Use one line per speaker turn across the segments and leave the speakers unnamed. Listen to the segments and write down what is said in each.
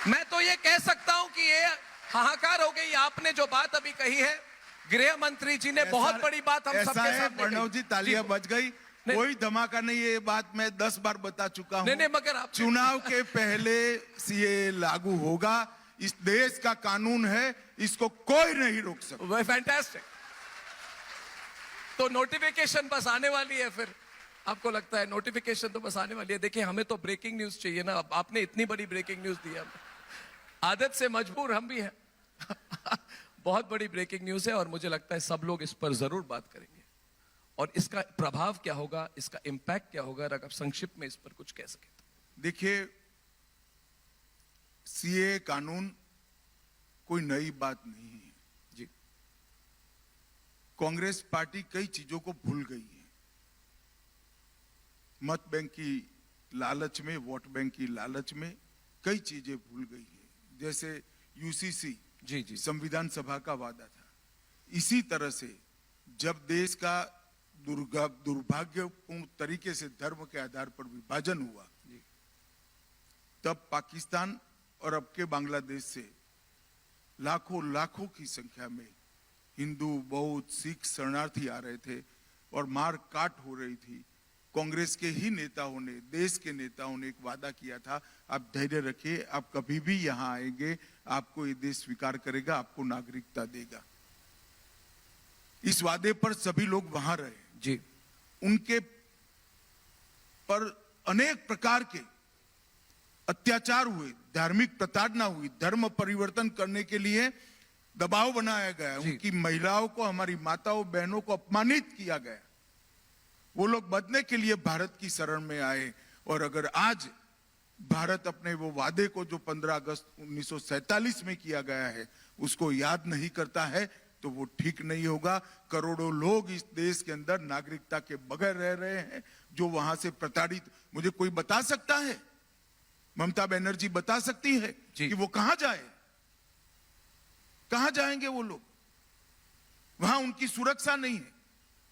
मैं तो ये कह सकता हूं कि ये हाहाकार हो गई। आपने जो बात अभी कही है, गृह मंत्री जी ने बहुत बड़ी बात हम सबके सामने
प्रणव जी, तालियां बज गई। कोई धमाका नहीं, ये बात मैं 10 बार बता चुका हूं।
नहीं, मगर आप
चुनाव के पहले सीए लागू होगा। इस देश का कानून है, इसको कोई नहीं रोक सकता।
फैंटास्टिक। तो नोटिफिकेशन बस आने वाली है, फिर आपको लगता है नोटिफिकेशन तो बस आने वाली है। देखिए, हमें तो ब्रेकिंग न्यूज चाहिए ना। आपने इतनी बड़ी ब्रेकिंग न्यूज दी है, आदत से मजबूर हम भी हैं। बहुत बड़ी ब्रेकिंग न्यूज है और मुझे लगता है सब लोग इस पर जरूर बात करेंगे और इसका प्रभाव क्या होगा, इसका इंपैक्ट क्या होगा, अगर संक्षिप्त में इस पर कुछ कह सके तो।
देखिए, सीए कानून कोई नई बात नहीं है
जी।
कांग्रेस पार्टी कई चीजों को भूल गई है। मत बैंक की लालच में, वोट बैंक की लालच में कई चीजें भूल गई है। जैसे यूसीसी,
जी,
संविधान सभा का वादा था। इसी तरह से जब देश का दुर्भाग्यपूर्ण तरीके से धर्म के आधार पर विभाजन हुआ, तब पाकिस्तान और अब के बांग्लादेश से लाखों की संख्या में हिंदू, बौद्ध, सिख शरणार्थी आ रहे थे और मार काट हो रही थी। कांग्रेस के ही नेताओं ने, देश के नेताओं ने एक वादा किया था, आप धैर्य रखिए, आप कभी भी यहां आएंगे, आपको ये देश स्वीकार करेगा, आपको नागरिकता देगा। इस वादे पर सभी लोग वहां रहे
जी।
उनके पर अनेक प्रकार के अत्याचार हुए, धार्मिक प्रताड़ना हुई, धर्म परिवर्तन करने के लिए दबाव बनाया गया, उनकी महिलाओं को, हमारी माताओं बहनों को अपमानित किया गया। वो लोग बदलने के लिए भारत की शरण में आए और अगर आज भारत अपने वो वादे को जो 15 अगस्त 1947 में किया गया है उसको याद नहीं करता है तो वो ठीक नहीं होगा। करोड़ों लोग इस देश के अंदर नागरिकता के बगैर रह रहे हैं, जो वहां से प्रताड़ित। मुझे कोई बता सकता है, ममता बनर्जी बता सकती है कि वो कहां जाए, कहां जाएंगे वो लोग? वहां उनकी सुरक्षा नहीं है,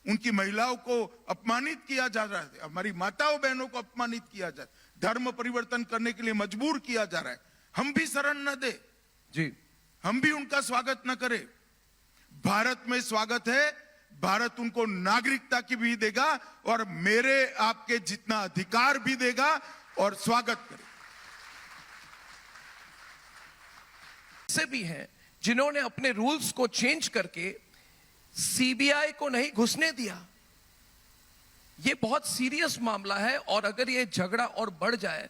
उनकी महिलाओं को अपमानित किया जा रहा है, हमारी माताओं बहनों को अपमानित किया जा रहा है, धर्म परिवर्तन करने के लिए मजबूर किया जा रहा है। हम भी शरण न दे
जी,
हम भी उनका स्वागत न करें। भारत में स्वागत है, भारत उनको नागरिकता की भी देगा और मेरे आपके जितना अधिकार भी देगा और स्वागत करेगा।
ऐसे भी हैं जिन्होंने अपने रूल्स को चेंज करके सीबीआई को नहीं घुसने दिया। यह बहुत सीरियस मामला है और अगर यह झगड़ा और बढ़ जाए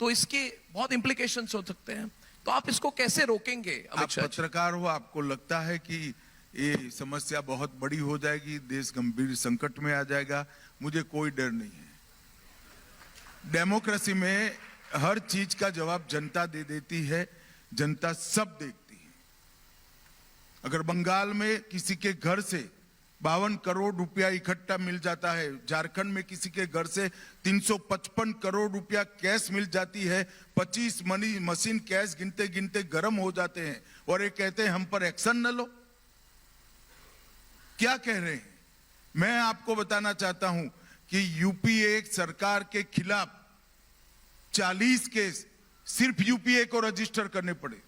तो इसके बहुत इंप्लीकेशंस हो सकते हैं। तो आप इसको कैसे रोकेंगे?
आप पत्रकार हो, आपको लगता है कि ये समस्या बहुत बड़ी हो जाएगी, देश गंभीर संकट में आ जाएगा? मुझे कोई डर नहीं है। डेमोक्रेसी में हर चीज का जवाब जनता दे देती है, जनता सब देखती है। अगर बंगाल में किसी के घर से 52 करोड़ रुपया इकट्ठा मिल जाता है, झारखंड में किसी के घर से 355 करोड़ रुपया कैश मिल जाती है, 25 मनी मशीन कैश गिनते गिनते गर्म हो जाते हैं और ये कहते हैं हम पर एक्शन न लो। क्या कह रहे हैं? मैं आपको बताना चाहता हूं कि यूपीए सरकार के खिलाफ 40 केस सिर्फ यूपीए को रजिस्टर करने पड़े।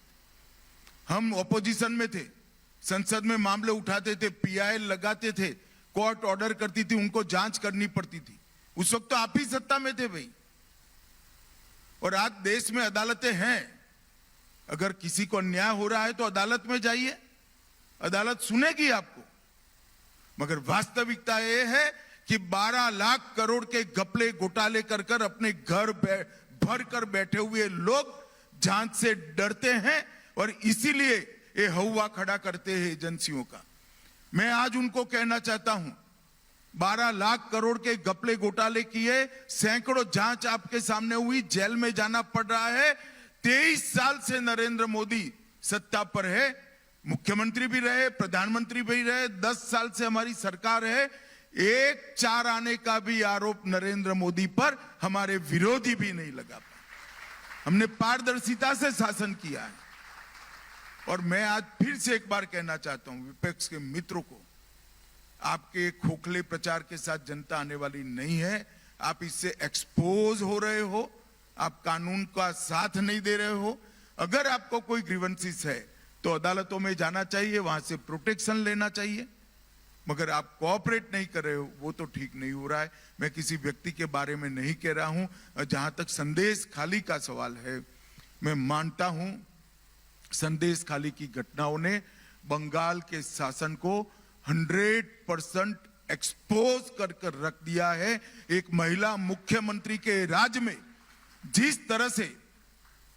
हम ऑपोजिशन में थे, संसद में मामले उठाते थे, पीआई लगाते थे, कोर्ट ऑर्डर करती थी, उनको जांच करनी पड़ती थी। उस वक्त तो आप ही सत्ता में थे भाई। और आज देश में अदालतें हैं, अगर किसी को अन्याय हो रहा है तो अदालत में जाइए, अदालत सुनेगी आपको। मगर वास्तविकता यह है कि 12 लाख करोड़ के घपले घोटाले कर कर अपने घर भर कर बैठे हुए लोग जांच से डरते हैं और इसीलिए ये हवा खड़ा करते हैं एजेंसियों का। मैं आज उनको कहना चाहता हूं, 12 लाख करोड़ के घपले घोटाले किए, सैकड़ों जांच आपके सामने हुई, जेल में जाना पड़ रहा है। 23 साल से नरेंद्र मोदी सत्ता पर है, मुख्यमंत्री भी रहे, प्रधानमंत्री भी रहे, 10 साल से हमारी सरकार है। एक चार आने का भी आरोप नरेंद्र मोदी पर हमारे विरोधी भी नहीं लगा पाए। हमने पारदर्शिता से शासन किया है। और मैं आज फिर से एक बार कहना चाहता हूं विपक्ष के मित्रों को, आपके खोखले प्रचार के साथ जनता आने वाली नहीं है। आप इससे एक्सपोज हो रहे हो, आप कानून का साथ नहीं दे रहे हो। अगर आपको कोई ग्रीवेंसेस है तो अदालतों में जाना चाहिए, वहां से प्रोटेक्शन लेना चाहिए, मगर आप कोऑपरेट नहीं कर रहे हो, वो तो ठीक नहीं हो रहा है। मैं किसी व्यक्ति के बारे में नहीं कह रहा हूं। जहां तक संदेश खाली का सवाल है, मैं मानता हूं संदेश खाली की घटनाओं ने बंगाल के शासन को 100% एक्सपोज कर कर रख दिया है। एक महिला मुख्यमंत्री के राज्य में जिस तरह से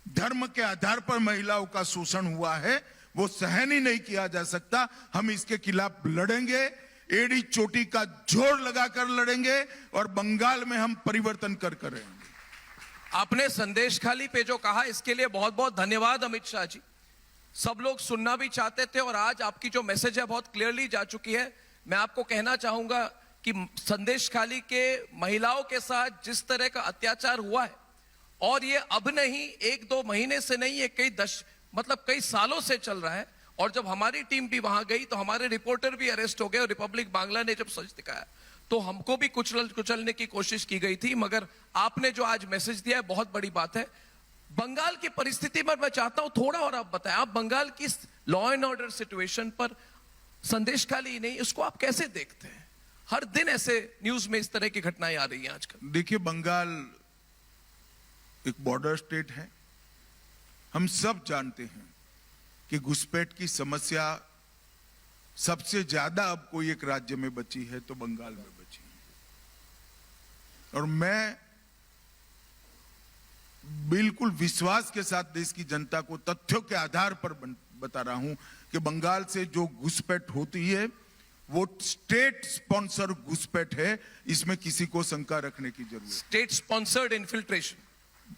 धर्म के आधार पर महिलाओं का शोषण हुआ है, वो सहन ही नहीं किया जा सकता। हम इसके खिलाफ लड़ेंगे, एड़ी चोटी का जोर लगाकर लड़ेंगे और बंगाल में हम परिवर्तन कर रहेंगे।
आपने संदेश खाली पे जो कहा, इसके लिए बहुत बहुत धन्यवाद अमित शाह जी। सब लोग सुनना भी चाहते थे और आज आपकी जो मैसेज है बहुत क्लियरली जा चुकी है। मैं आपको कहना चाहूंगा कि संदेश खाली के महिलाओं के साथ जिस तरह का अत्याचार हुआ है, और ये अब नहीं, 1-2 महीने से नहीं, ये कई सालों से चल रहा है। और जब हमारी टीम भी वहां गई तो हमारे रिपोर्टर भी अरेस्ट हो गए और रिपब्लिक बांग्ला ने जब सच दिखाया तो हमको भी कुचलने की कोशिश की गई थी। मगर आपने जो आज मैसेज दिया है बहुत बड़ी बात है। बंगाल की परिस्थिति पर मैं चाहता हूं थोड़ा और आप बताएं, आप बंगाल की लॉ एंड ऑर्डर सिचुएशन पर संदेश खाली नहीं, इसको आप कैसे देखते हैं? हर दिन ऐसे न्यूज में इस तरह की घटनाएं आ रही हैं आजकल।
देखिए, बंगाल एक बॉर्डर स्टेट है। हम सब जानते हैं कि घुसपैठ की समस्या सबसे ज्यादा अब कोई एक राज्य में बची है तो बंगाल में बची है। और मैं बिल्कुल विश्वास के साथ देश की जनता को तथ्यों के आधार पर बता रहा हूं कि बंगाल से जो घुसपैठ होती है वो स्टेट स्पॉन्सर घुसपैठ है। इसमें किसी को शंका रखने की जरूरत।
स्टेट स्पॉन्सर्ड इन्फिल्ट्रेशन,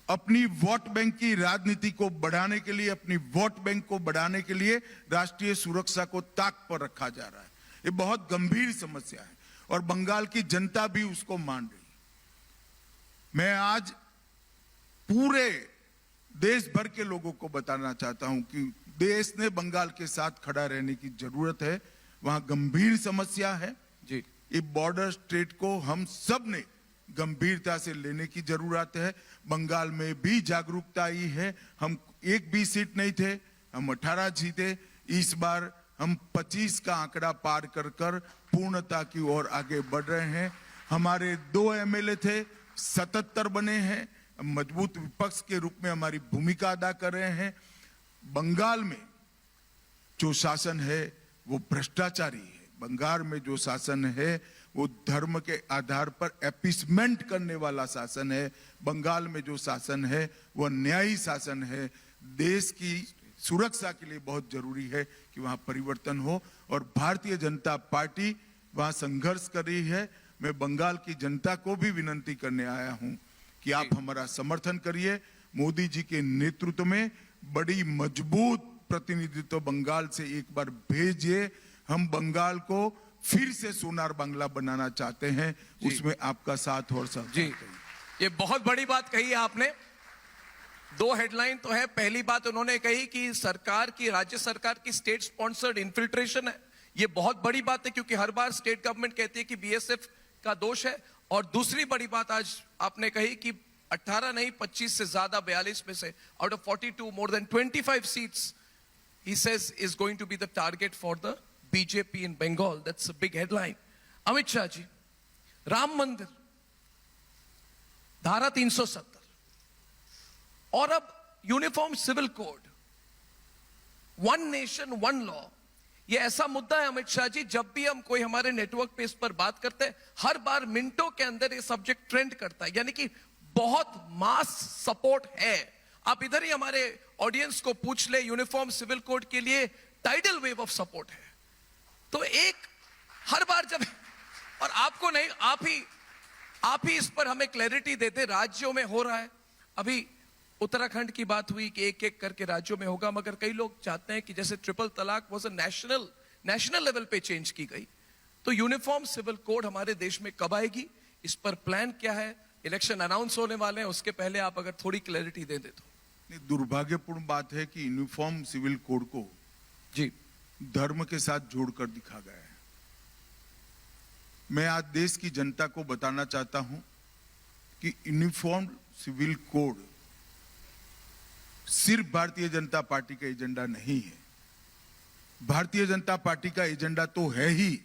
अपनी वोट बैंक की राजनीति को बढ़ाने के लिए, अपनी वोट बैंक को बढ़ाने के लिए राष्ट्रीय सुरक्षा को ताक पर रखा जा रहा है। ये बहुत गंभीर समस्या है और बंगाल की जनता भी उसको मान रही है। मैं आज पूरे देश भर के लोगों को बताना चाहता हूं कि देश ने बंगाल के साथ खड़ा रहने की जरूरत है। वहां गंभीर समस्या है
जी।
ये बॉर्डर स्टेट को हम सब ने गंभीरता से लेने की जरूरत है। बंगाल में भी जागरूकता आई है। हम एक भी सीट नहीं थे, हम 18 जीते। इस बार हम 25 का आंकड़ा पार कर कर पूर्णता की ओर आगे बढ़ रहे हैं। हमारे 2 एमएलए थे, 77 बने हैं। मजबूत विपक्ष के रूप में हमारी भूमिका अदा कर रहे हैं। बंगाल में जो शासन है वो भ्रष्टाचारी है। बंगाल में जो शासन है वो धर्म के आधार पर एपीसमेंट करने वाला शासन है। बंगाल में जो शासन है वो न्यायी शासन है। देश की सुरक्षा के लिए बहुत जरूरी है कि वहां परिवर्तन हो और भारतीय जनता पार्टी वहां संघर्ष कर रही है। मैं बंगाल की जनता को भी विनती करने आया हूं कि आप हमारा समर्थन करिए। मोदी जी के नेतृत्व में बड़ी मजबूत प्रतिनिधित्व बंगाल से एक बार भेजिए। हम बंगाल को फिर से सोनार बांग्ला बनाना चाहते हैं, उसमें आपका साथ और साथ
जी। ये बहुत बड़ी बात कही है आपने। 2 हेडलाइन तो है। पहली बात उन्होंने कही कि सरकार की, राज्य सरकार की स्टेट स्पॉन्सर्ड इन्फिल्ट्रेशन है। ये बहुत बड़ी बात है क्योंकि हर बार स्टेट गवर्नमेंट कहती है कि बीएसएफ का दोष है। और दूसरी बड़ी बात आज आपने कही कि 18 नहीं 25 से ज्यादा, 42 में से out of 42 more than 25 seats he says is going to be the target for the BJP in Bengal. That's a big headline. Amit Shah ji, Ram Mandir, धारा 370 और अब uniform civil code, 1 nation 1 law, ये ऐसा मुद्दा है अमित शाह जी, जब भी हम कोई हमारे नेटवर्क पे इस पर बात करते हैं हर बार मिनटों के अंदर ये सब्जेक्ट ट्रेंड करता है। यानी कि बहुत मास सपोर्ट है। आप इधर ही हमारे ऑडियंस को पूछ ले, यूनिफॉर्म सिविल कोड के लिए टाइडल वेव ऑफ सपोर्ट है। तो एक हर बार जब, और आपको नहीं, आप ही इस पर हमें क्लैरिटी देते। राज्यों में हो रहा है, अभी उत्तराखंड की बात हुई कि एक एक करके राज्यों में होगा, मगर कई लोग चाहते हैं कि जैसे ट्रिपल तलाक वॉज अ नेशनल लेवल पे चेंज की गई, तो यूनिफॉर्म सिविल कोड हमारे देश में कब आएगी, इस पर प्लान क्या है? इलेक्शन अनाउंस होने वाले हैं, उसके पहले आप अगर थोड़ी क्लैरिटी दे दे तो।
दुर्भाग्यपूर्ण बात है कि यूनिफॉर्म सिविल कोड को
जी
धर्म के साथ जोड़कर दिखा गया है। मैं आज देश की जनता को बताना चाहता हूं कि यूनिफॉर्म सिविल कोड सिर्फ भारतीय जनता पार्टी का एजेंडा नहीं है। भारतीय जनता पार्टी का एजेंडा तो है ही।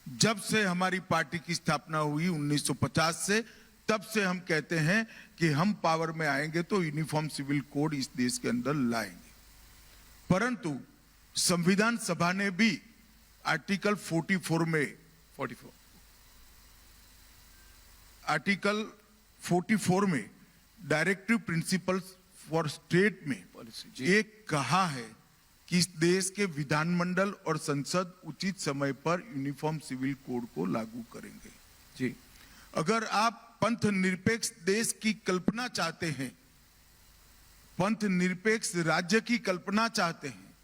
जब से हमारी पार्टी की स्थापना हुई 1950 से, तब से हम कहते हैं कि हम पावर में आएंगे तो यूनिफॉर्म सिविल कोड इस देश के अंदर लाएंगे। परंतु संविधान सभा ने भी आर्टिकल 44 में
44
आर्टिकल 44 में डायरेक्टिव प्रिंसिपल्स फॉर स्टेट में
पॉलिसी जी।
एक कहा है कि इस देश के विधानमंडल और संसद उचित समय पर यूनिफॉर्म सिविल कोड को लागू करेंगे।
जी
अगर आप पंथ निरपेक्ष देश की कल्पना चाहते हैं, पंथ निरपेक्ष राज्य की कल्पना चाहते हैं,